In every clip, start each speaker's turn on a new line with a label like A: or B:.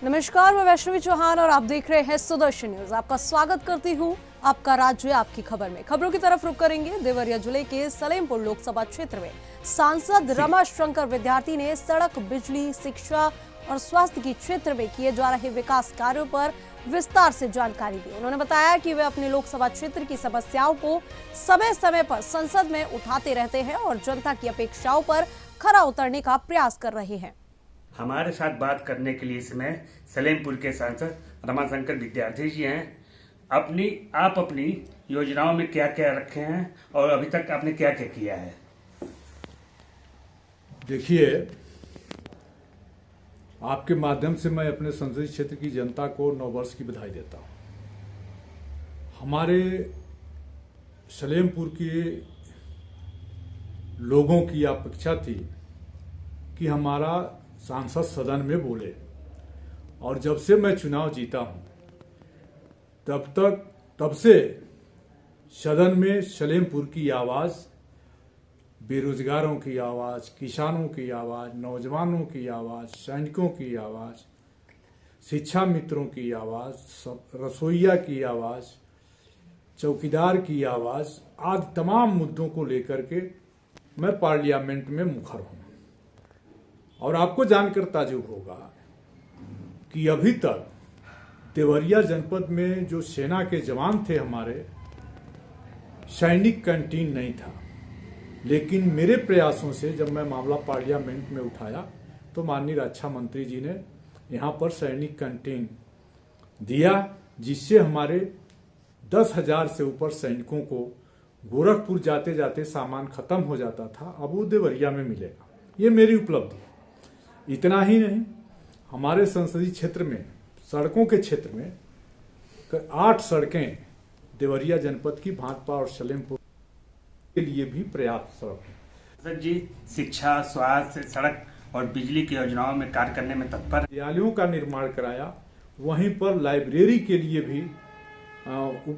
A: नमस्कार, मैं वैष्णवी चौहान और आप देख रहे हैं सुदर्शन न्यूज। आपका स्वागत करती हूं आपका राज्य आपकी खबर में। खबरों की तरफ रुख करेंगे। देवरिया जिले के सलेमपुर लोकसभा क्षेत्र में सांसद रमाशंकर विद्यार्थी ने सड़क, बिजली, शिक्षा और स्वास्थ्य के क्षेत्र में किए जा रहे विकास कार्यों पर विस्तार से जानकारी दी। उन्होंने बताया कि वे अपने लोकसभा क्षेत्र की समस्याओं को समय समय पर संसद में उठाते रहते हैं और जनता की अपेक्षाओं पर खरा उतरने का प्रयास कर रहे हैं।
B: हमारे साथ बात करने के लिए इसमें सलेमपुर के सांसद रमाशंकर विद्यार्थी जी हैं। आप अपनी योजनाओं में क्या क्या रखे हैं और अभी तक आपने क्या क्या किया है?
C: देखिए, आपके माध्यम से मैं अपने संसदीय क्षेत्र की जनता को नववर्ष की बधाई देता हूं। हमारे सलेमपुर के लोगों की अपेक्षा थी कि हमारा सांसद सदन में बोले, और जब से मैं चुनाव जीता हूं तब से सदन में सलेमपुर की आवाज, बेरोजगारों की आवाज, किसानों की आवाज, नौजवानों की आवाज, सैनिकों की आवाज, शिक्षा मित्रों की आवाज, रसोइया की आवाज, चौकीदार की आवाज आदि तमाम मुद्दों को लेकर के मैं पार्लियामेंट में मुखर हूं। और आपको जानकर ताज्जुब होगा कि अभी तक देवरिया जनपद में जो सेना के जवान थे हमारे, सैनिक कैंटीन नहीं था। लेकिन मेरे प्रयासों से जब मैं मामला पार्लियामेंट में उठाया तो माननीय रक्षा मंत्री जी ने यहाँ पर सैनिक कैंटीन दिया, जिससे हमारे 10,000 से ऊपर सैनिकों को गोरखपुर जाते जाते सामान खत्म हो जाता था, अब वो देवरिया में मिलेगा। ये मेरी उपलब्धि। इतना ही नहीं, हमारे संसदीय क्षेत्र में सड़कों के क्षेत्र में 8 सड़कें देवरिया जनपद की भाटपा और सलेमपुर के लिए भी पर्याप्त सड़क है।
B: सर जी, शिक्षा, स्वास्थ्य, सड़क और बिजली की योजनाओं में कार्य करने में तत्पर।
C: विद्यालयों का निर्माण कराया, वहीं पर लाइब्रेरी के लिए भी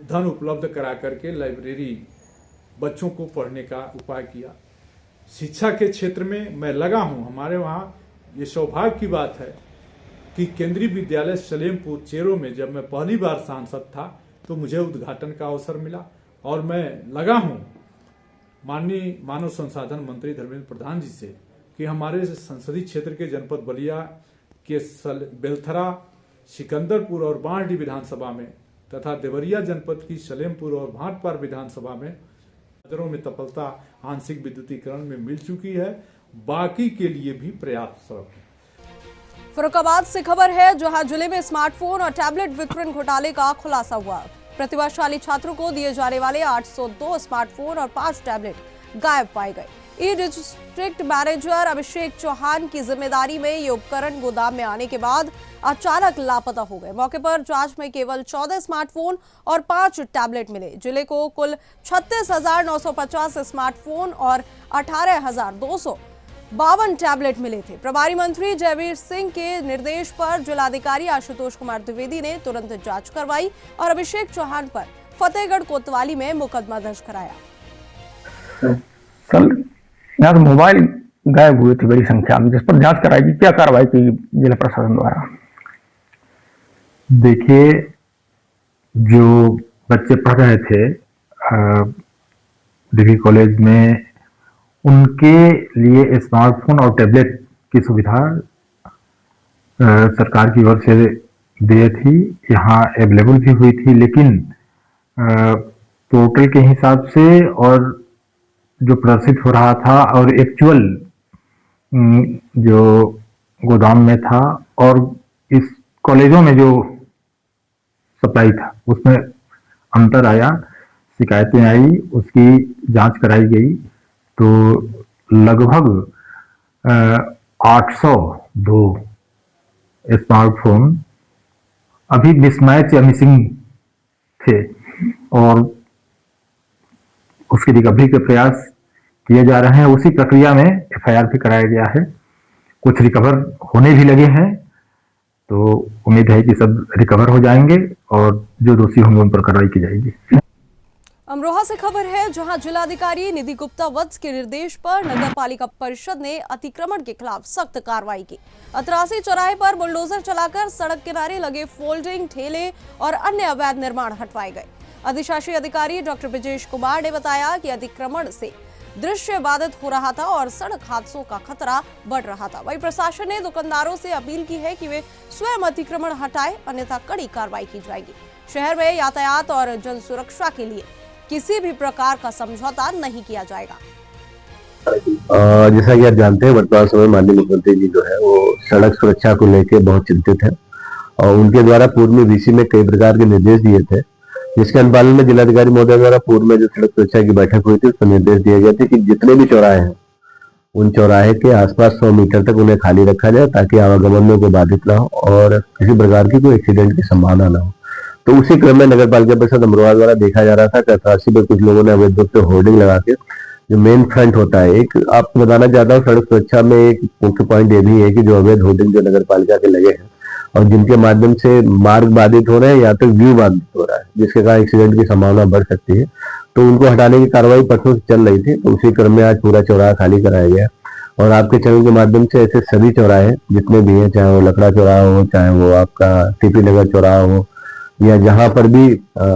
C: धन उपलब्ध करा करके लाइब्रेरी बच्चों को पढ़ने का उपाय किया। शिक्षा के क्षेत्र में मैं लगा हूं। हमारे वहाँ ये सौभाग्य की बात है कि केंद्रीय विद्यालय सलेमपुर चेरो में जब मैं पहली बार सांसद था तो मुझे उद्घाटन का अवसर मिला, और मैं लगा हूं माननीय मानव संसाधन मंत्री धर्मेंद्र प्रधान जी से कि हमारे संसदीय क्षेत्र के जनपद बलिया के बेलथरा, सिकंदरपुर और बांडी विधानसभा में तथा देवरिया जनपद की सलेमपुर और भाटपार विधानसभा में नजरों में तत्परता आंशिक विद्युतीकरण में मिल चुकी है। बाकी के लिए भी पर्याप्त सड़क है।
A: फर्रुखाबाद से खबर है, जहां जिले में स्मार्टफोन और टैबलेट वितरण घोटाले का खुलासा हुआ। प्रतिभाशाली छात्रों को दिए जाने वाले 802 स्मार्टफोन और 5 टैबलेट गायब पाए गए। ई डिस्ट्रिक्ट मैनेजर अभिषेक चौहान की जिम्मेदारी में ये उपकरण गोदाम में आने के बाद अचानक लापता हो गए। मौके पर जांच में केवल 14 स्मार्टफोन और 5 टैबलेट मिले। जिले को कुल 36,950 स्मार्टफोन और 18,252 टैबलेट मिले थे। प्रभारी मंत्री जयवीर सिंह के निर्देश पर जिलाधिकारी आशुतोष कुमार द्विवेदी ने तुरंत जांच करवाई और अभिषेक चौहान पर फतेहगढ़ कोतवाली में मुकदमा दर्ज कराया।
D: कल यहाँ से मोबाइल गायब हुए थे बड़ी संख्या में, जिस पर जांच कराएगी। क्या कार्रवाई की जिला प्रशासन द्वारा?
E: देखिए, जो बच्चे पढ़ रहे थे डिग्री कॉलेज में, उनके लिए स्मार्टफोन और टैबलेट की सुविधा सरकार की ओर से दी थी, यहाँ अवेलेबल भी हुई थी। लेकिन पोर्टल के हिसाब से और जो प्रदर्शित हो रहा था और एक्चुअल जो गोदाम में था और इस कॉलेजों में जो सप्लाई था, उसमें अंतर आया। शिकायतें आई, उसकी जांच कराई गई तो लगभग 802 स्मार्टफोन अभी मिसमैच या मिसिंग थे, और उसकी रिकवरी के प्रयास किए जा रहे हैं। उसी प्रक्रिया में एफआईआर भी कराया गया है। कुछ रिकवर होने भी लगे हैं, तो उम्मीद है कि सब रिकवर हो जाएंगे और जो दोषी होंगे उन पर कार्रवाई की जाएगी।
A: अमरोहा से खबर है, जहां जिलाधिकारी निधि गुप्ता वत्स के निर्देश पर नगर पालिका परिषद ने अतिक्रमण के खिलाफ सख्त कार्रवाई की। अतरासी चौराहे पर बुलडोजर चलाकर सड़क किनारे लगे फोल्डिंग ठेले और अन्य अवैध निर्माण हटवाए गए। अधिशासी अधिकारी डॉक्टर ब्रजेश कुमार ने बताया कि अतिक्रमण से दृश्य बाधित हो रहा था और सड़क हादसों का खतरा बढ़ रहा था। वहीं प्रशासन ने दुकानदारों से अपील की है कि वे स्वयं अतिक्रमण हटाएं, अन्यथा कड़ी कार्रवाई की जाएगी। शहर में यातायात और जन सुरक्षा के लिए किसी भी प्रकार का समझौता नहीं किया जाएगा।
F: जैसा कि आप जानते हैं, वर्तमान समय माननीय मुख्यमंत्री जी जो है वो सड़क सुरक्षा को लेकर बहुत चिंतित है और उनके द्वारा पूर्व में वीसी में कई प्रकार के निर्देश दिए थे, जिसके अनुपालन में जिलाधिकारी महोदय द्वारा पूर्व में जो सड़क सुरक्षा की बैठक हुई थी उसमें निर्देश दिए गए थे कि जितने भी चौराहे हैं उन चौराहे के आसपास 100 मीटर तक उन्हें खाली रखा जाए ताकि आवागमन में कोई बाधित ना हो और किसी प्रकार की कोई एक्सीडेंट की संभावना ना हो। तो उसी क्रम में नगर पालिका परिषद अमरोहा द्वारा देखा जा रहा था कि 88 पे कुछ लोगों ने अवैध रूप से होर्डिंग लगा के जो मेन फ्रंट होता है, एक आपको बताना चाहता हूँ, सड़क सुरक्षा में एक मुख्य पॉइंट ये भी है कि जो अवैध होर्डिंग जो नगर पालिका के लगे हैं और जिनके माध्यम से मार्ग बाधित हो रहे हैं या तो व्यू बाधित हो रहा है, जिसके कारण एक्सीडेंट की संभावना बढ़ सकती है, तो उनको हटाने की कार्रवाई परसों से चल रही थी। तो उसी क्रम में आज पूरा चौराहा खाली कराया गया और आपके चैनल के माध्यम से ऐसे सभी चौराहे जितने भी हैं, चाहे वो लकड़ा चौराहा हो, चाहे वो आपका टीपी नगर चौराहा हो या जहां पर भी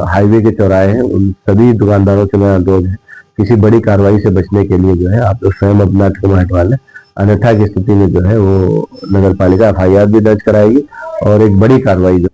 F: हाईवे के चौराहे हैं, उन सभी दुकानदारों से मेरा अनुरोध है किसी बड़ी कार्रवाई से बचने के लिए जो है आप लोग स्वयं अपना अतिक्रमण हटवा लें, अन्यथा की स्थिति में जो है वो नगर पालिका FIR भी दर्ज कराएगी और एक बड़ी कार्रवाई जो।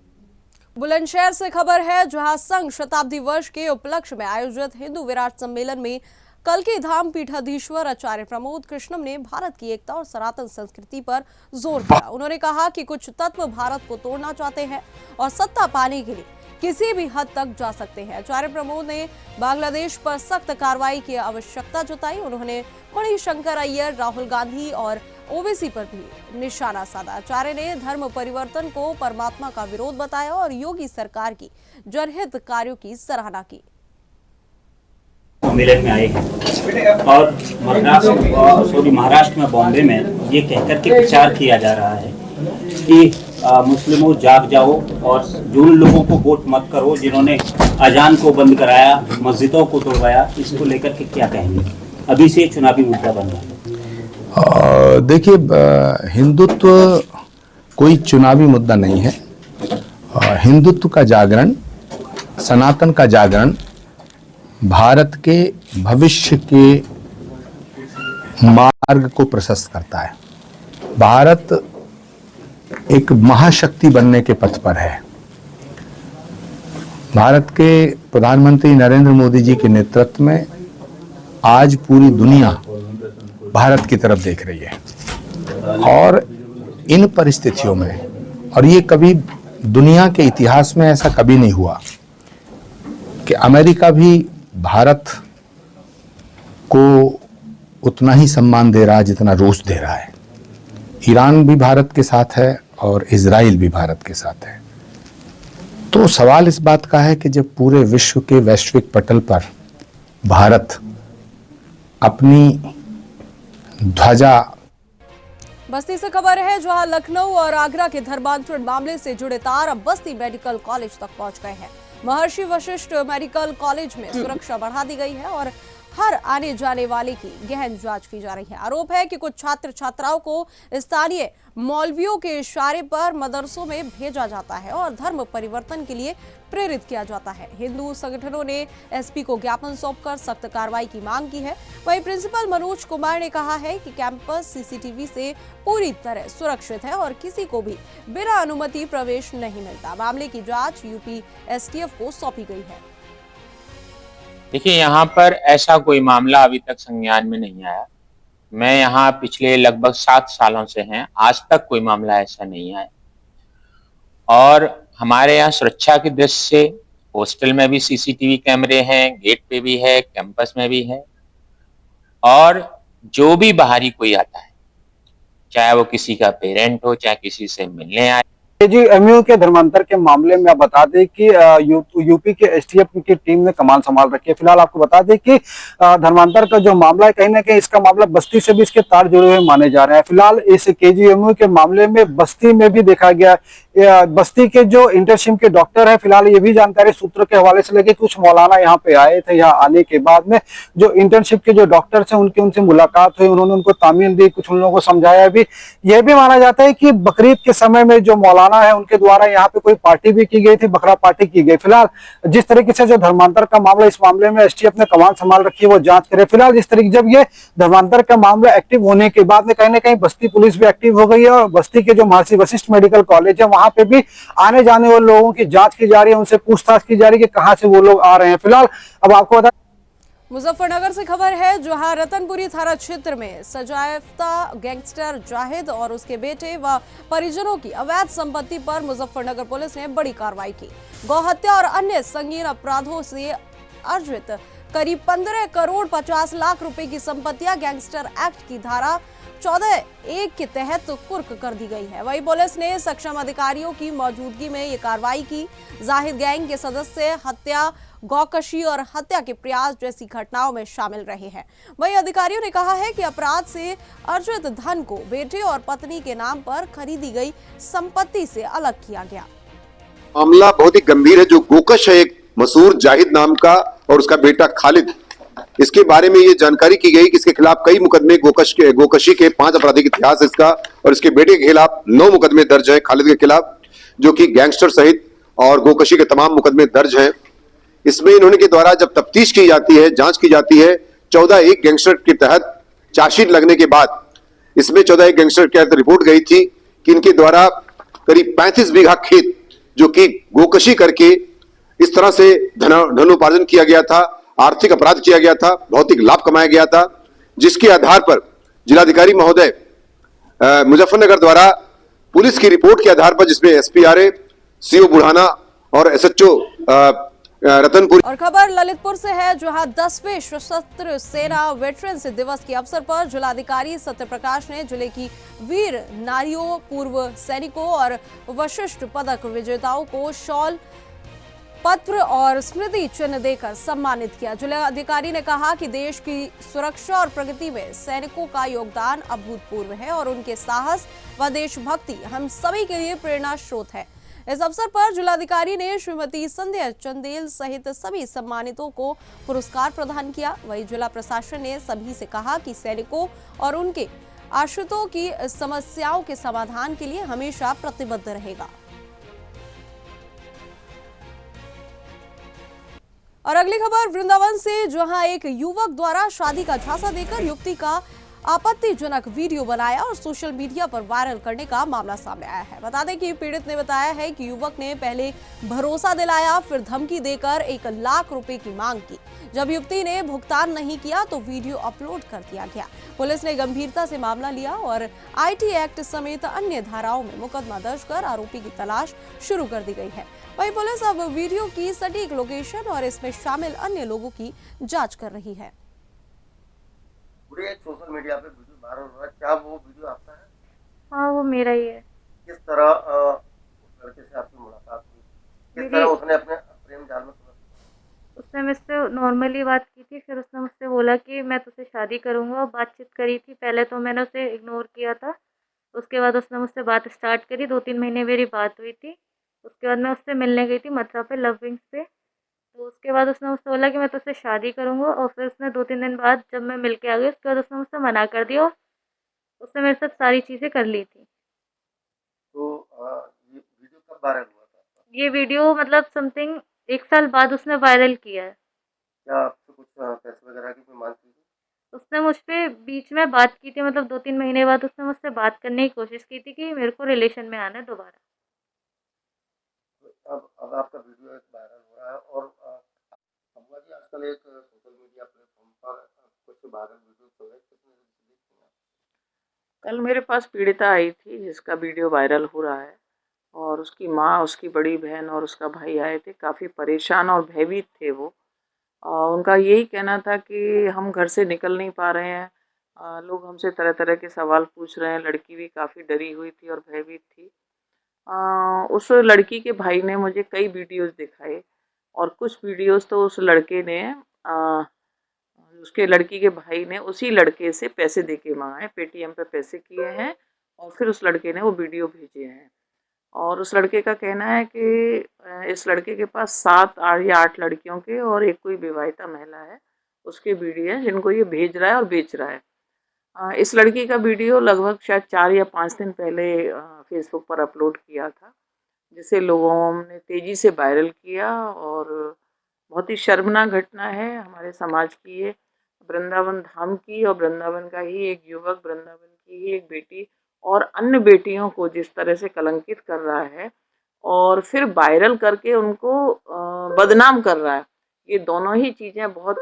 A: बुलंदशहर से खबर है, जहां संघ शताब्दी वर्ष के उपलक्ष्य में आयोजित हिंदू विराट सम्मेलन में कल्की धाम पीठाधीश्वर आचार्य प्रमोद कृष्णम ने भारत की एकता और सनातन संस्कृति पर जोर दिया। उन्होंने कहा कि कुछ तत्व भारत को तोड़ना चाहते हैं और सत्ता पाने के लिए किसी भी हद तक जा सकते हैं। आचार्य प्रमोद ने बांग्लादेश पर सख्त कार्रवाई की आवश्यकता जताई। उन्होंने मणिशंकर अय्यर, राहुल गांधी और ओवैसी पर भी निशाना साधा। आचार्य ने धर्म परिवर्तन को परमात्मा का विरोध बताया और योगी सरकार की जनहित कार्यों की सराहना की।
G: सम्मेलन में आए हैं और महाराष्ट्र में बॉम्बे में ये कहकर के प्रचार किया जा रहा है कि मुस्लिमों जाग जाओ और जिन लोगों को वोट मत करो, जिन्होंने अजान को बंद कराया, मस्जिदों को तोड़वाया, इसको लेकर के क्या कहेंगे? अभी से चुनावी मुद्दा बन रहा है।
H: देखिए, हिंदुत्व कोई चुनावी मुद्दा नहीं है। हिंदुत्व का जागरण, सनातन का जागरण भारत के भविष्य के मार्ग को प्रशस्त करता है। भारत एक महाशक्ति बनने के पथ पर है। भारत के प्रधानमंत्री नरेंद्र मोदी जी के नेतृत्व में आज पूरी दुनिया भारत की तरफ देख रही है और इन परिस्थितियों में, और ये कभी दुनिया के इतिहास में ऐसा कभी नहीं हुआ कि अमेरिका भी भारत को उतना ही सम्मान दे रहा है जितना रूस दे रहा है। ईरान भी भारत के साथ है और इजराइल भी भारत के साथ है। तो सवाल इस बात का है कि जब पूरे विश्व के वैश्विक पटल पर भारत अपनी ध्वजा।
A: बस्ती से खबर है, जहां लखनऊ और आगरा के धर्मांतरण मामले से जुड़े तार अब बस्ती मेडिकल कॉलेज तक पहुंच गए हैं। महर्षि वशिष्ठ मेडिकल कॉलेज में सुरक्षा बढ़ा दी गई है और हर आने जाने वाले की गहन जांच की जा रही है। आरोप है कि कुछ छात्र छात्राओं को स्थानीय मौलवियों के इशारे पर मदरसों में भेजा जाता है और धर्म परिवर्तन के लिए प्रेरित किया जाता है। हिंदू संगठनों ने एसपी को ज्ञापन सौंपकर सख्त कार्रवाई की मांग की है। वहीं प्रिंसिपल मनोज कुमार ने कहा है कि कैंपस सीसीटीवी से पूरी तरह सुरक्षित है और किसी को भी बिना अनुमति प्रवेश नहीं मिलता। मामले की जांच यूपी एसटीएफ को सौंपी गई है।
I: देखिए, यहाँ पर ऐसा कोई मामला अभी तक संज्ञान में नहीं आया। मैं यहाँ पिछले लगभग 7 सालों से हैं, आज तक कोई मामला ऐसा नहीं आया। और हमारे यहाँ सुरक्षा की दृष्टि से हॉस्टल में भी सीसीटीवी कैमरे हैं, गेट पे भी है, कैंपस में भी है। और जो भी बाहरी कोई आता है, चाहे वो किसी का पेरेंट हो, चाहे किसी से मिलने आए।
J: KGMU के धर्मांतर के मामले में आप बता दें कि यूपी के एसटीएफ की टीम ने कमान संभाल रखी है। फिलहाल आपको बता दें कि धर्मांतर का जो मामला है, कहीं ना कहीं इसका मामला बस्ती से भी इसके तार जुड़े हुए माने जा रहे हैं। फिलहाल इस KGMU के मामले में बस्ती में भी देखा गया बस्ती के जो इंटर्नशिप के डॉक्टर है, फिलहाल ये भी जानकारी सूत्रों के हवाले से लगे कुछ मौलाना यहाँ पे आए थे। यहाँ आने के बाद में जो इंटर्नशिप के जो डॉक्टर्स हैं उनसे मुलाकात हुई, उन्होंने उनको तामील दी, कुछ उन लोगों को समझाया भी। यह भी माना जाता है कि बकरीद के समय में जो मौलाना है उनके द्वारा यहाँ पे कोई पार्टी भी की गई थी, बकरा पार्टी की गई। फिलहाल जिस तरीके से जो धर्मांतर का मामला, इस मामले में एसटीएफ ने कमान संभाल रखी है, वो जांच करे। फिलहाल जिस तरीके जब ये धर्मांतर का मामला एक्टिव होने के बाद में कहीं ना कहीं बस्ती पुलिस भी एक्टिव हो गई है और बस्ती के जो महर्षि वशिष्ठ मेडिकल कॉलेज है वहां पे भी आने जाने वाले लोगों की जांच की जा रही है, उनसे पूछताछ की जा रही है कि कहां से वो लोग आ रहे हैं। फिलहाल अब आपको बता
A: मुजफ्फरनगर से खबर है, जहां रतनपुरी थाना क्षेत्र में सजायाफ्ता गैंगस्टर जाहिद और उसके बेटे व परिजनों की अवैध संपत्ति पर मुजफ्फरनगर पुलिस ने बड़ी कार्रवाई की। गौहत्या और अन्य संगीन अपराधों से अर्जित करीब 15 करोड़ 50 लाख रुपए की संपत्तियां गैंगस्टर एक्ट की धारा 14(1) के तहत कुर्क कर दी गई है। वहीं पुलिस ने सक्षम अधिकारियों की मौजूदगी में ये कार्रवाई की। जाहिद गैंग के सदस्य हत्या, गौकशी और हत्या के प्रयास जैसी घटनाओं में शामिल रहे हैं। वहीं अधिकारियों ने कहा है कि अपराध से अर्जित धन को बेटे और पत्नी के नाम पर खरीदी गई संपत्ति से अलग किया गया।
K: मामला बहुत ही गंभीर है। जो गोकश है एक मशहूर जाहिद नाम का और उसका बेटा खालिद, इसके बारे में ये जानकारी की गई कि इसके खिलाफ कई मुकदमे गोकशी के 5 आपराधिक इतिहास इसका और इसके बेटे के खिलाफ 9 मुकदमे दर्ज हैं खालिद के खिलाफ, जो कि गैंगस्टर सहित और गोकशी के तमाम मुकदमे दर्ज हैं। इसमें इन्होंने के द्वारा जब तफ्तीश की जाती है, जांच की जाती है, 14(1) गैंगस्टर के तहत चार्जशीट लगने के बाद इसमें 14(1) गैंगस्टर के तहत रिपोर्ट गई थी कि इनके द्वारा करीब 35 बीघा खेत जो कि गोकशी करके इस तरह से धनोपार्जन किया गया था, आर्थिक अपराध किया गया था, भौतिक लाभ कमाया गया था, जिसके आधार पर जिलाधिकारी महोदय मुजफ्फरनगर द्वारा पुलिस की रिपोर्ट के आधार पर, जिसमें एसपीआरए, सीओ बुढ़ाना और एसएचओ रतनपुर।
A: और खबर ललितपुर से है, जहां 10वें सशस्त्र सेना वेटरन्स दिवस के अवसर पर जिलाधिकारी सत्यप्रकाश ने जिले की वीर नारियों, पूर्व सैनिकों और वशिष्ठ पदक विजेताओं को शॉल, पत्र और स्मृति चिन्ह देकर सम्मानित किया। जिलाधिकारी ने कहा कि देश की सुरक्षा और प्रगति में सैनिकों का योगदान अभूतपूर्व है और उनके साहस व देशभक्ति हम सभी के लिए प्रेरणा स्रोत है। इस अवसर पर जिलाधिकारी ने श्रीमती संध्या चंदेल सहित सभी सम्मानितों को पुरस्कार प्रदान किया। वहीं जिला प्रशासन ने सभी से कहा कि सैनिकों और उनके आश्रितों की समस्याओं के समाधान के लिए हमेशा प्रतिबद्ध रहेगा। और अगली खबर वृंदावन से, जहां एक युवक द्वारा शादी का झांसा देकर युवती का आपत्तिजनक वीडियो बनाया और सोशल मीडिया पर वायरल करने का मामला सामने आया है। बता दें कि पीड़ित ने बताया है कि युवक ने पहले भरोसा दिलाया, फिर धमकी देकर 1 लाख रुपए की मांग की। जब युवती ने भुगतान नहीं किया तो वीडियो अपलोड कर दिया गया। पुलिस ने गंभीरता से मामला लिया और आईटी एक्ट समेत अन्य धाराओं में मुकदमा दर्ज कर आरोपी की तलाश शुरू कर दी गई है। वहीं पुलिस अब वीडियो की सटीक लोकेशन और इसमें शामिल अन्य लोगों की जांच कर रही है।
L: पूरे सोशल मीडिया पे वीडियो वायरल हो रहा है, क्या वो वीडियो आपका है?
M: हाँ, वो मेरा ही है।
L: किस तरह उस लड़के से आपकी मुलाकात हुई? किस तरह उसने अपने प्रेम जाल में
M: उसने मुझसे नॉर्मली बात की थी, फिर उसने मुझसे बोला कि मैं तुझसे शादी करूंगा। बातचीत करी थी, पहले तो मैंने उसे इग्नोर किया था, उसके बाद उसने मुझसे बात स्टार्ट करी। 2-3 महीने मेरी बात हुई थी। उसके बाद मैं उससे मिलने गई थी मथुरा पे, लव विंग्स पे। तो उसके बाद उसने मुझसे बोला कि मैं तुझसे शादी करूंगा और फिर उसने 2-3 दिन बाद जब मैं मिल के आ गई उसके बाद उसने मुझसे मना कर दिया और उसने मेरे साथ सारी चीज़ें कर ली थी।
L: तो ये वीडियो कब वायरल हुआ था?
M: ये वीडियो मतलब समथिंग 1 साल बाद उसने वायरल किया है।
L: क्या आपसे कुछ पैसे वगैरह की कोई मांग की थी?
M: उसने मुझ पे बीच में बात की थी, मतलब 2-3 महीने बाद उसने मुझसे बात करने की कोशिश की थी कि मेरे को रिलेशन में आना है दोबारा।
L: अब आपका वीडियो एक वायरल हो रहा है और अबुआ जी आजकल एक सोशल मीडिया प्लेटफॉर्म पर कुछ वायरल वीडियो चल रहे हैं,
N: कल मेरे पास पीड़िता आई थी जिसका वीडियो वायरल हो रहा है और उसकी माँ, उसकी बड़ी बहन और उसका भाई आए थे। काफ़ी परेशान और भयभीत थे वो। उनका यही कहना था कि हम घर से निकल नहीं पा रहे हैं, लोग हमसे तरह तरह के सवाल पूछ रहे हैं। लड़की भी काफ़ी डरी हुई थी और भयभीत थी। उस लड़की के भाई ने मुझे कई वीडियोस दिखाए और कुछ वीडियोस तो उस लड़के ने उसके लड़की के भाई ने उसी लड़के से पैसे दे के मंगाए, पेटीएम पे पैसे किए हैं और फिर उस लड़के ने वो वीडियो भेजे हैं। और उस लड़के का कहना है कि इस लड़के के पास 7 या 8 लड़कियों के और एक कोई विवाहिता महिला है, उसके वीडियो हैं जिनको ये भेज रहा है और बेच रहा है। इस लड़की का वीडियो लगभग शायद 4 या 5 दिन पहले फेसबुक पर अपलोड किया था, जिसे लोगों ने तेज़ी से वायरल किया और बहुत ही शर्मनाक घटना है हमारे समाज की। ये वृंदावन धाम की और वृंदावन का ही एक युवक, वृंदावन की ही एक बेटी और अन्य बेटियों को जिस तरह से कलंकित कर रहा है और फिर वायरल करके उनको बदनाम कर रहा है, ये दोनों ही चीज़ें बहुत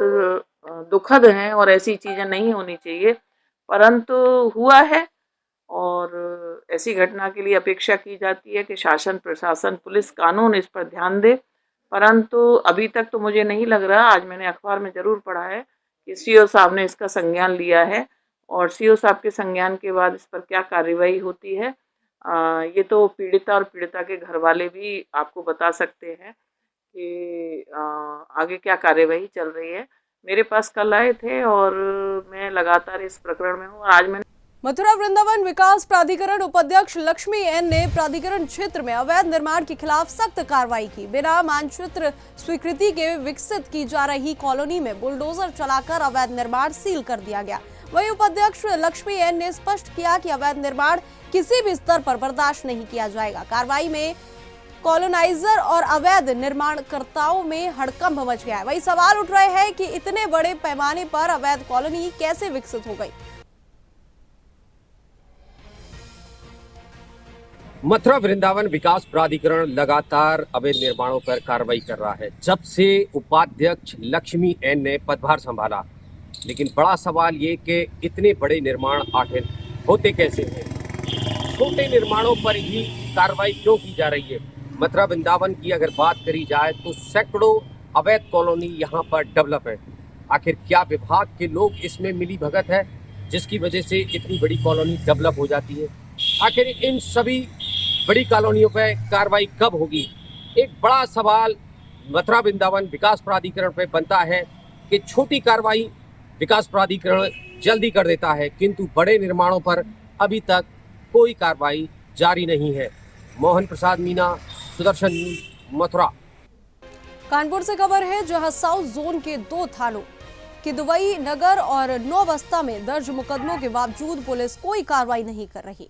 N: दुखद हैं और ऐसी चीज़ें नहीं होनी चाहिए, परंतु हुआ है। और ऐसी घटना के लिए अपेक्षा की जाती है कि शासन, प्रशासन, पुलिस, कानून इस पर ध्यान दे, परंतु अभी तक तो मुझे नहीं लग रहा। आज मैंने अखबार में ज़रूर पढ़ा है कि सीओ साहब ने इसका संज्ञान लिया है और सीओ साहब के संज्ञान के बाद इस पर क्या कार्रवाई होती है ये तो पीड़िता और पीड़िता के घर वाले भी आपको बता सकते हैं कि आगे क्या कार्रवाई चल रही है। मेरे पास कल आए थे और मैं लगातार इस प्रकरण में हूँ और आज मैंने
A: मथुरा वृंदावन विकास प्राधिकरण उपाध्यक्ष लक्ष्मी एन ने प्राधिकरण क्षेत्र में अवैध निर्माण के खिलाफ सख्त कार्रवाई की। बिना मानचित्र स्वीकृति के विकसित की जा रही कॉलोनी में बुलडोजर चलाकर अवैध निर्माण सील कर दिया गया। वहीं उपाध्यक्ष लक्ष्मी एन ने स्पष्ट किया कि अवैध निर्माण किसी भी स्तर पर बर्दाश्त नहीं किया जाएगा। कार्रवाई में कॉलोनाइजर और अवैध निर्माणकर्ताओं में हड़कंप मच गया है। वही सवाल उठ रहे हैं कि इतने बड़े पैमाने पर अवैध कॉलोनी कैसे विकसित हो गई।
O: मथुरा वृंदावन विकास प्राधिकरण लगातार अवैध निर्माणों पर कार्रवाई कर रहा है जब से उपाध्यक्ष लक्ष्मी एन ने पदभार संभाला। लेकिन बड़ा सवाल ये कि इतने बड़े निर्माण आखिर होते कैसे हैं, छोटे निर्माणों पर ही कार्रवाई क्यों की जा रही है। मथुरा वृंदावन की अगर बात करी जाए तो सैकड़ों अवैध कॉलोनी यहाँ पर डेवलप है। आखिर क्या विभाग के लोग इसमें मिली भगत है जिसकी वजह से इतनी बड़ी कॉलोनी डेवलप हो जाती है। आखिर इन सभी बड़ी कॉलोनियों पर कार्रवाई कब होगी, एक बड़ा सवाल मथुरा वृंदावन विकास प्राधिकरण पर बनता है कि छोटी कार्रवाई विकास प्राधिकरण जल्दी कर देता है किंतु बड़े निर्माणों पर अभी तक कोई कार्रवाई जारी नहीं है। मोहन प्रसाद मीना, सुदर्शन न्यूज, मथुरा।
A: कानपुर से खबर है जहां साउथ जोन के 2 थानों किदवई नगर और नौबस्ता में दर्ज मुकदमों के बावजूद पुलिस कोई कार्रवाई नहीं कर रही।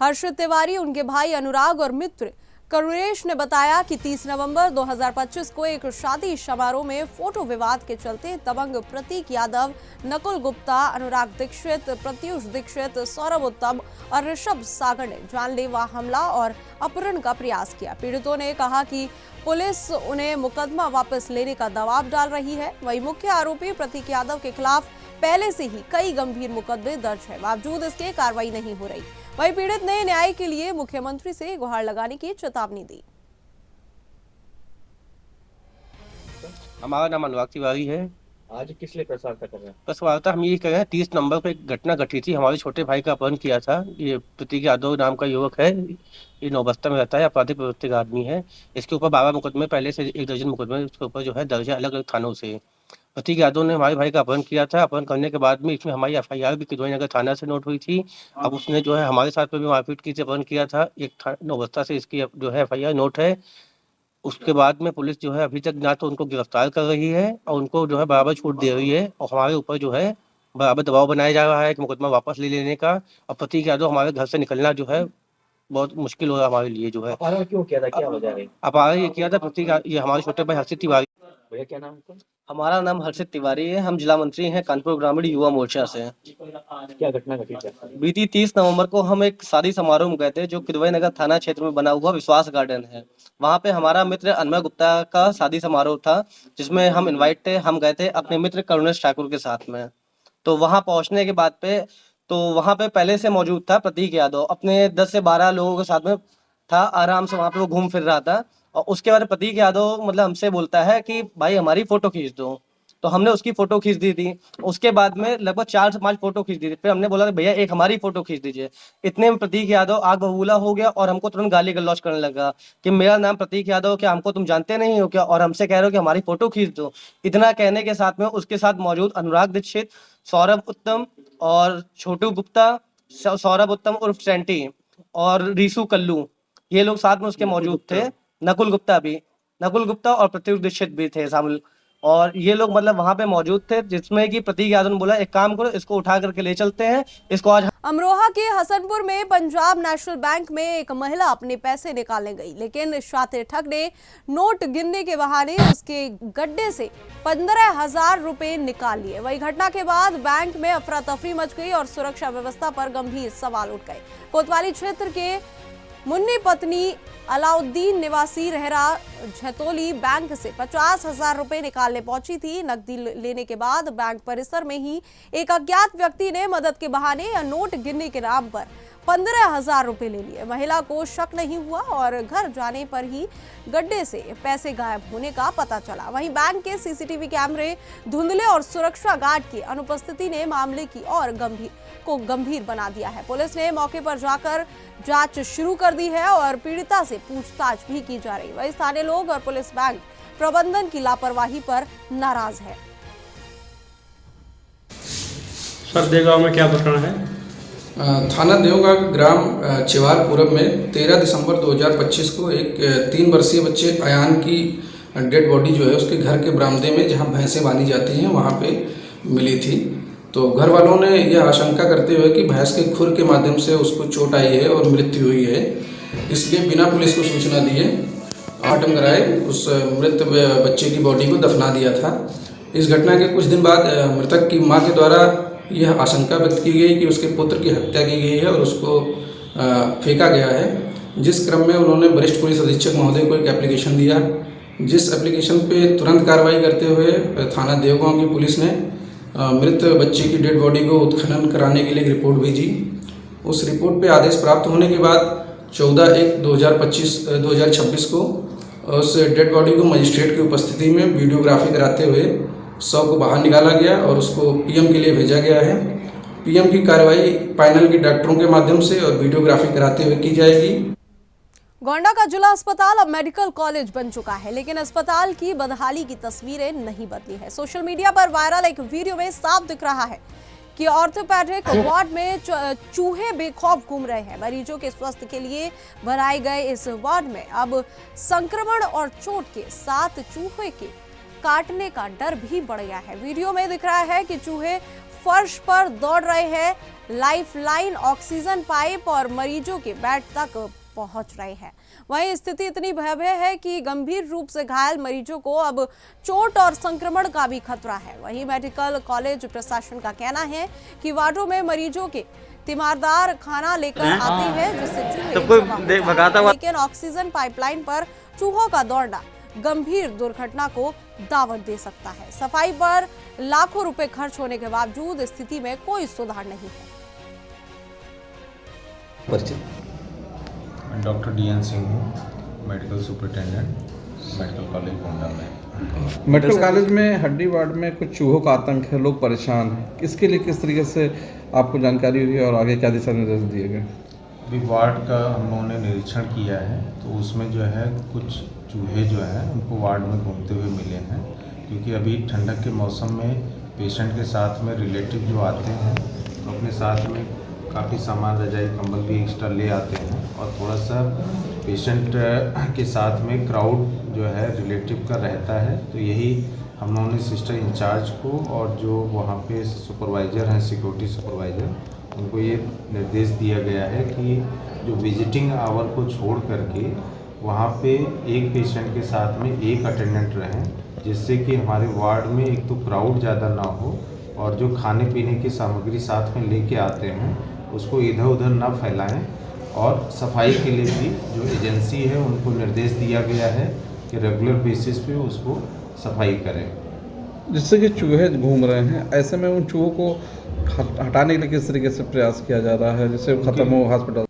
A: हर्षित तिवारी, उनके भाई अनुराग और मित्र करुणेश ने बताया कि 30 नवंबर 2025 को एक शादी समारोह में फोटो विवाद के चलते दबंग प्रतीक यादव, नकुल गुप्ता, अनुराग दीक्षित, प्रत्युष दीक्षित, सौरभ उत्तम और ऋषभ सागर ने जानलेवा हमला और अपहरण का प्रयास किया। पीड़ितों ने कहा कि पुलिस उन्हें मुकदमा वापस लेने का दबाव डाल रही है। वहीं मुख्य आरोपी प्रतीक यादव के खिलाफ पहले से ही कई गंभीर मुकदमे दर्ज है, बावजूद इसके कार्रवाई नहीं हो रही। वहीं पीड़ित ने न्याय के लिए मुख्यमंत्री से गुहार लगाने की चेतावनी दी।
P: हमारा नाम अनुराग तिवारी है।
O: आज किस लिए प्रसार कर रहे हैं?
P: बस वार्ता हम ये कह रहे हैं 30 नवंबर को एक घटना घटी थी। हमारे छोटे भाई का अपहरण किया था। ये प्रतीक यादव नाम का युवक है, ये नौबस्ता में रहता है, आपराधिक प्रवृत्ति का आदमी है। इसके ऊपर 12 मुकदमे, पहले से 1 दर्जन मुकदमे इसके ऊपर जो है दर्ज है अलग अलग थानों से। प्रतीक यादव ने हमारे भाई का अपहरण किया था। अपहरण करने के बाद में इसमें हमारी FIR भी किदवई नगर थाना से नोट हुई थी। अब उसने जो है हमारे साथ में भी मारपीट की थी, अपहरण किया था। एक नौबस्ता से इसकी जो है FIR नोट है। उसके बाद में पुलिस जो है अभी तक ना तो उनको गिरफ्तार कर रही है और उनको जो है बराबर छूट दे रही है और हमारे ऊपर जो है बराबर दबाव बनाया जा रहा है कि मुकदमा वापस ले लेने का। और प्रतीक यादव हमारे घर से निकलना जो है बहुत मुश्किल हो रहा है हमारे लिए। जो है
O: अपहरण क्यों किया था, क्या वजह है?
P: अपहरण ये किया था प्रतीक, ये हमारे छोटे भाई हर्षित तिवारी।
O: भैया क्या नाम है?
P: हमारा नाम हर्षित तिवारी है। हम जिला मंत्री हैं कानपुर ग्रामीण युवा मोर्चा से।
O: क्या घटना घटी थी?
P: बीती 30 नवंबर को हम एक शादी समारोह में गए थे जो किदवई नगर थाना क्षेत्र में बना हुआ विश्वास गार्डन है। वहाँ पे हमारा मित्र अनमय गुप्ता का शादी समारोह था जिसमें हम इनवाइट थे। हम गए थे अपने मित्र करुणेश ठाकुर के साथ में। तो वहाँ पहुँचने के बाद पे तो वहाँ पे पहले से मौजूद था प्रतीक यादव, अपने 10 से 12 लोगों के साथ में था। आराम से वहाँ पे वो घूम फिर रहा था और उसके बाद प्रतीक यादव मतलब हमसे बोलता है कि भाई हमारी फोटो खींच दो। तो हमने उसकी फोटो खींच दी थी। उसके बाद में लगभग 4 से 5 फोटो खींच दी थी। फिर हमने बोला भैया एक हमारी फोटो खींच दीजिए। इतने में प्रतीक यादव आग बबूला हो गया और हमको तुरंत गाली गलौज करने लगा कि मेरा नाम प्रतीक यादव, क्या हमको तुम जानते नहीं हो क्या, और हमसे कह रहे हो कि हमारी फोटो खींच दो। इतना कहने के साथ में उसके साथ मौजूद अनुराग दीक्षित, सौरभ उत्तम और छोटू गुप्ता, सौरभ उत्तम उर्फ सेंटी और रीसू कल्लू, ये लोग साथ में उसके मौजूद थे। नकुल गुप्ता और प्रत्युष दीक्षित भी थे शामिल। और ये लोग मतलब वहां पे मौजूद थे, जिसमें कि प्रतीक यादव ने बोला एक काम करो, इसको उठा करके ले चलते हैं, इसको आज।
A: अमरोहा के हसनपुर में पंजाब नेशनल बैंक में एक महिला अपने पैसे निकालने गई, लेकिन शातिर ठग ने नोट गिनने के बहाने उसके गड्ढे से 15,000 रुपए निकाल लिए। वही घटना के बाद बैंक में अफरा तफरी मच गई और सुरक्षा व्यवस्था पर गंभीर सवाल उठ गए। कोतवाली क्षेत्र के मुन्नी पत्नी अलाउद्दीन निवासी रहरा झतोली बैंक से 50,000 रुपए निकालने पहुंची थी। नकदी लेने के बाद बैंक परिसर में ही एक अज्ञात व्यक्ति ने मदद के बहाने या नोट गिनने के नाम पर 15,000 रुपए ले लिए। महिला को शक नहीं हुआ और घर जाने पर ही गड्ढे से पैसे गायब होने का पता चला। वहीं बैंक के सीसीटीवी कैमरे धुंधले और सुरक्षा गार्ड की अनुपस्थिति ने मामले की और गंभीर बना दिया है। पुलिस ने मौके पर जाकर जांच शुरू कर दी है और पीड़िता से पूछताछ भी की जा रही है। वहीं स्थानीय लोग और पुलिस बैंक प्रबंधन की लापरवाही पर नाराज है।
Q: सर, देगांव में क्या घटना है?
R: थाना देवगांव ग्राम चिवार पूरब में 13 दिसंबर 2025 को एक 3 वर्षीय बच्चे अयान की डेड बॉडी जो है उसके घर के बरामदे में, जहां भैंसें बांधी जाती हैं, वहां पे मिली थी। तो घर वालों ने यह आशंका करते हुए कि भैंस के खुर के माध्यम से उसको चोट आई है और मृत्यु हुई है, इसलिए बिना पुलिस को सूचना दिए आटम कराए उस मृत बच्चे की बॉडी को दफना दिया था। इस घटना के कुछ दिन बाद मृतक की मां के द्वारा यह आशंका व्यक्त की गई कि उसके पुत्र की हत्या की गई है और उसको फेंका गया है। जिस क्रम में उन्होंने वरिष्ठ पुलिस अधीक्षक महोदय को एक एप्लीकेशन दिया, जिस एप्लीकेशन पे तुरंत कार्रवाई करते हुए थाना देवगांव की पुलिस ने मृत बच्चे की डेड बॉडी को उत्खनन कराने के लिए एक रिपोर्ट भेजी। उस रिपोर्ट पे आदेश प्राप्त होने के बाद 14/1/2026 को उस डेड बॉडी को मजिस्ट्रेट की उपस्थिति में वीडियोग्राफी कराते हुए शव को बाहर निकाला गया और उसको पीएम के लिए भेजा गया है। पीएम की कार्रवाई पैनल के डॉक्टरों के माध्यम से और वीडियोग्राफी कराते हुए की जाएगी।
A: गोंडा का जिला अस्पताल अब मेडिकल कॉलेज बन चुका है, लेकिन अस्पताल की बदहाली की तस्वीरें नहीं बदली है। सोशल मीडिया पर वायरल एक वीडियो में साफ दिख रहा है कि ऑर्थोपेडिक वार्ड में चूहे बेखौफ घूम रहे हैं। मरीजों के स्वास्थ्य के लिए बनाए गए इस वार्ड में अब संक्रमण और चोट के साथ चूहे के काटने का डर भी बढ़ गया है। वीडियो में दिख रहा है कि चूहे फर्श पर दौड़ रहे हैं, लाइफलाइन, ऑक्सीजन पाइप और मरीजों के बेड तक पहुंच रहे हैं। वहीं स्थिति इतनी भयावह है कि गंभीर रूप से घायल मरीजों को अब चोट और संक्रमण का भी खतरा है। वहीं मेडिकल कॉलेज प्रशासन का कहना है कि वार्डों में मरीजों के तीमारदार खाना लेकर आते हैं, जिससे चूहे भगाता हुआ, लेकिन ऑक्सीजन पाइपलाइन पर चूहों का दौड़ना गंभीर दुर्घटना को दावत दे सकता है। सफाई पर लाखों रुपए खर्च होने के बावजूद स्थिति में कोई सुधार नहीं है।
S: डॉक्टर DN सिंह हूँ, medical superintendent, medical college Gonda में।
Q: मेडिकल कॉलेज में हड्डी वार्ड में कुछ चूहों का आतंक है, लोग परेशान हैं। इसके लिए किस तरीके से आपको जानकारी हुई और आगे क्या दिशा निर्देश दिए गए?
S: अभी वार्ड का हम लोगों ने निरीक्षण किया है, तो उसमें जो है कुछ चूहे जो हैं उनको वार्ड में घूमते हुए मिले हैं, क्योंकि अभी ठंडक के मौसम में पेशेंट के साथ में रिलेटिव जो आते हैं तो अपने साथ में काफ़ी सामान, रजाई, कंबल भी एक्स्ट्रा ले आते हैं और थोड़ा सा पेशेंट के साथ में क्राउड जो है रिलेटिव का रहता है। तो यही हम लोगों ने सिस्टर इंचार्ज को और जो वहाँ पे सुपरवाइज़र हैं, सिक्योरिटी सुपरवाइज़र, उनको ये निर्देश दिया गया है कि जो विजिटिंग आवर को छोड़ करके वहाँ पे एक पेशेंट के साथ में एक अटेंडेंट रहें, जिससे कि हमारे वार्ड में एक तो क्राउड ज़्यादा ना हो और जो खाने पीने की सामग्री साथ में लेके आते हैं उसको इधर उधर ना फैलाएं। और सफाई के लिए भी जो एजेंसी है उनको निर्देश दिया गया है कि रेगुलर बेसिस पे उसको सफाई करें।
Q: जिससे कि चूहे घूम रहे हैं, ऐसे में उन चूहों को हटाने के लिए किस तरीके से प्रयास किया जा रहा है जिससे खत्म हो हॉस्पिटल?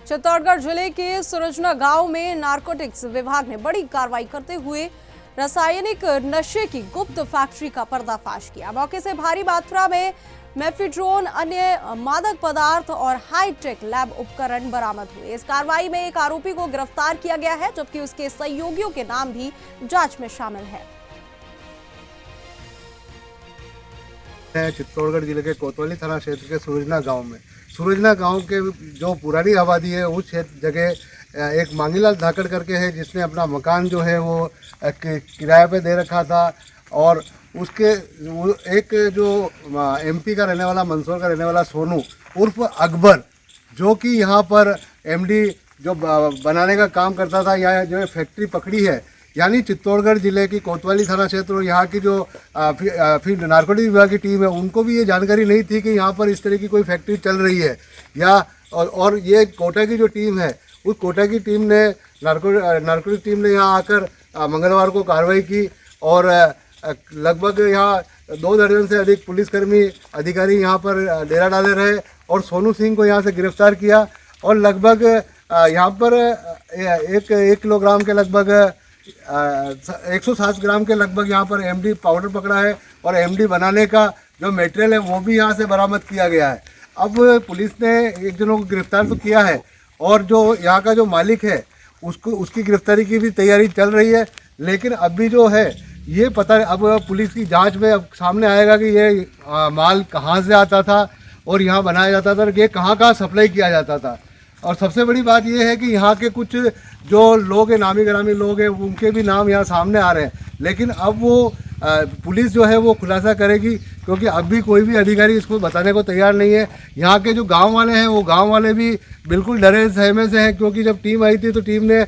A: चित्तौड़गढ़ जिले के सुरजना गांव में नारकोटिक्स विभाग ने बड़ी कार्रवाई करते हुए रासायनिक नशे की गुप्त फैक्ट्री का पर्दाफाश किया। मौके से भारी मात्रा में मेफेड्रोन, अन्य मादक पदार्थ और हाईटेक लैब उपकरण बरामद हुए। इस कार्रवाई में एक आरोपी को गिरफ्तार किया गया है, जबकि उसके सहयोगियों के नाम भी जांच में शामिल है।
L: चित्तौड़गढ़ जिले के कोतवाली थाना क्षेत्र के सुरजना गांव में, सुरजना गांव के जो पुरानी आबादी है उस जगह एक मांगीलाल धाकड़ करके है जिसने अपना मकान जो है वो किराए पे दे रखा था, और उसके एक जो एमपी का रहने वाला, मंदसौर का रहने वाला सोनू उर्फ अकबर, जो कि यहाँ पर एमडी जो बनाने का काम करता था, यहाँ जो फैक्ट्री पकड़ी है, यानी चित्तौड़गढ़ जिले की कोतवाली थाना क्षेत्र और यहाँ की जो फिर नारकोटिक विभाग की टीम है, उनको भी ये जानकारी नहीं थी कि यहाँ पर इस तरह की कोई फैक्ट्री चल रही है। या और ये कोटा की जो टीम है, उस कोटा की टीम ने नारकोटिक टीम ने यहाँ आकर मंगलवार को कार्रवाई की और लगभग यहाँ 2 दर्जन से अधिक पुलिसकर्मी अधिकारी यहाँ पर डेरा डाले रहे और सोनू सिंह को यहाँ से गिरफ्तार किया और लगभग यहाँ पर 1 किलोग्राम के लगभग 107 ग्राम के लगभग यहाँ पर एमडी पाउडर पकड़ा है और एमडी बनाने का जो मटेरियल है वो भी यहाँ से बरामद किया गया है। अब पुलिस ने एक जनों को गिरफ्तार तो किया है और जो यहाँ का जो मालिक है उसकी गिरफ्तारी की भी तैयारी चल रही है, लेकिन अभी जो है ये पता, अब पुलिस की जांच में अब सामने आएगा कि ये माल कहाँ से आता था और यहाँ बनाया जाता था और ये कहाँ सप्लाई किया जाता था। और सबसे बड़ी बात ये है कि यहाँ के कुछ जो लोग हैं, नामी गिरामी लोग हैं, उनके भी नाम यहाँ सामने आ रहे हैं, लेकिन अब वो पुलिस जो है वो खुलासा करेगी, क्योंकि अब भी कोई भी अधिकारी इसको बताने को तैयार नहीं है। यहाँ के जो गांव वाले हैं वो गांव वाले भी बिल्कुल डरे सहमे से हैं, क्योंकि जब टीम आई थी तो टीम ने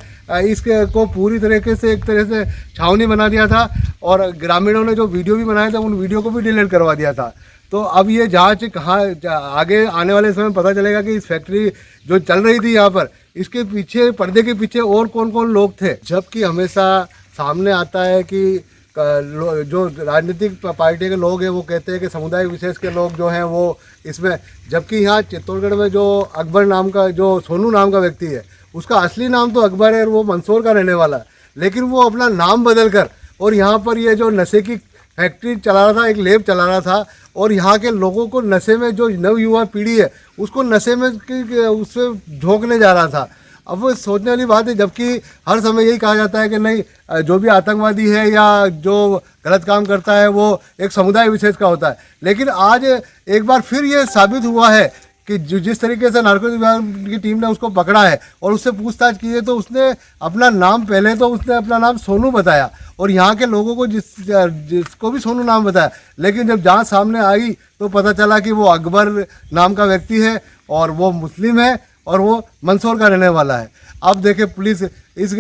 L: इसको पूरी तरीके से एक तरह से छावनी बना दिया था और ग्रामीणों ने जो वीडियो भी बनाया था उन वीडियो को भी डिलीट करवा दिया था। तो अब ये जांच कहाँ आगे आने वाले समय पता चलेगा कि इस फैक्ट्री जो चल रही थी यहाँ पर, इसके पीछे, पर्दे के पीछे और कौन कौन लोग थे। जबकि हमेशा सामने आता है कि जो राजनीतिक पार्टी के लोग हैं वो कहते हैं कि समुदाय विशेष के लोग जो हैं वो इसमें, जबकि यहाँ चित्तौड़गढ़ में जो अकबर नाम का, जो सोनू नाम का व्यक्ति है, उसका असली नाम तो अकबर है और वो मंदसौर का रहने वाला है, लेकिन वो अपना नाम बदल कर और यहाँ पर ये जो नशे की फैक्ट्री चला रहा था, एक लेब चला रहा था और यहाँ के लोगों को नशे में, जो नवयुवा पीढ़ी है उसको नशे में उससे झोंकने जा रहा था। अब वो सोचने वाली बात है, जबकि हर समय यही कहा जाता है कि नहीं, जो भी आतंकवादी है या जो गलत काम करता है वो एक समुदाय विशेष का होता है, लेकिन आज एक बार फिर ये साबित हुआ है कि जिस तरीके से नारकोटिक विभाग की टीम ने उसको पकड़ा है और उससे पूछताछ की है तो उसने अपना नाम, पहले तो उसने अपना नाम सोनू बताया और यहाँ के लोगों को जिसको भी सोनू नाम बताया, लेकिन जब जांच सामने आई तो पता चला कि वो अकबर नाम का व्यक्ति है और वो मुस्लिम है और वो मंदसौर का रहने वाला है। अब देखिए पुलिस इस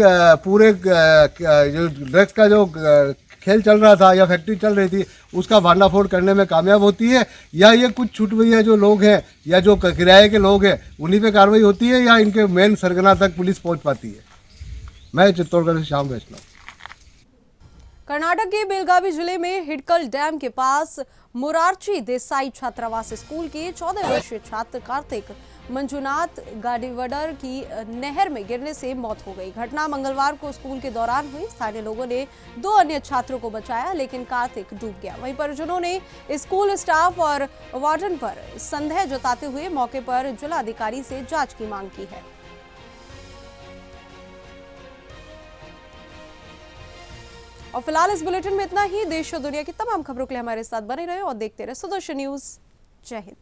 L: पूरे जो ड्रग्स का जो खेल चल रहा था या फैक्ट्री चल रही थी उसका भांडाफोड़ करने में कामयाब होती है, या ये कुछ छूट भैया जो लोग हैं या जो किराए के लोग हैं उन्हीं पे कार्रवाई होती है, या इनके मेन सरगना तक पुलिस पहुंच पाती है। मैं चित्तौड़गढ़ से श्याम वैष्णव।
A: कर्नाटक के बेलगावी जिले में हिडकल डैम के पास मोरारजी देसाई छात्रावास स्कूल के 14 वर्षीय छात्र कार्तिक मंजुनाथ गाडीवडर की नहर में गिरने से मौत हो गई। घटना मंगलवार को स्कूल के दौरान हुई। स्थानीय लोगों ने 2 अन्य छात्रों को बचाया, लेकिन कार्तिक डूब गया। वहीं परिजनों ने स्कूल स्टाफ और वार्डन पर संदेह जताते हुए मौके पर जिलाधिकारी से जांच की मांग की है। और फिलहाल इस बुलेटिन में इतना ही। देश और दुनिया की तमाम खबरों के लिए हमारे साथ बने रहे और देखते रहे सुदर्शन न्यूज। जय हिंद।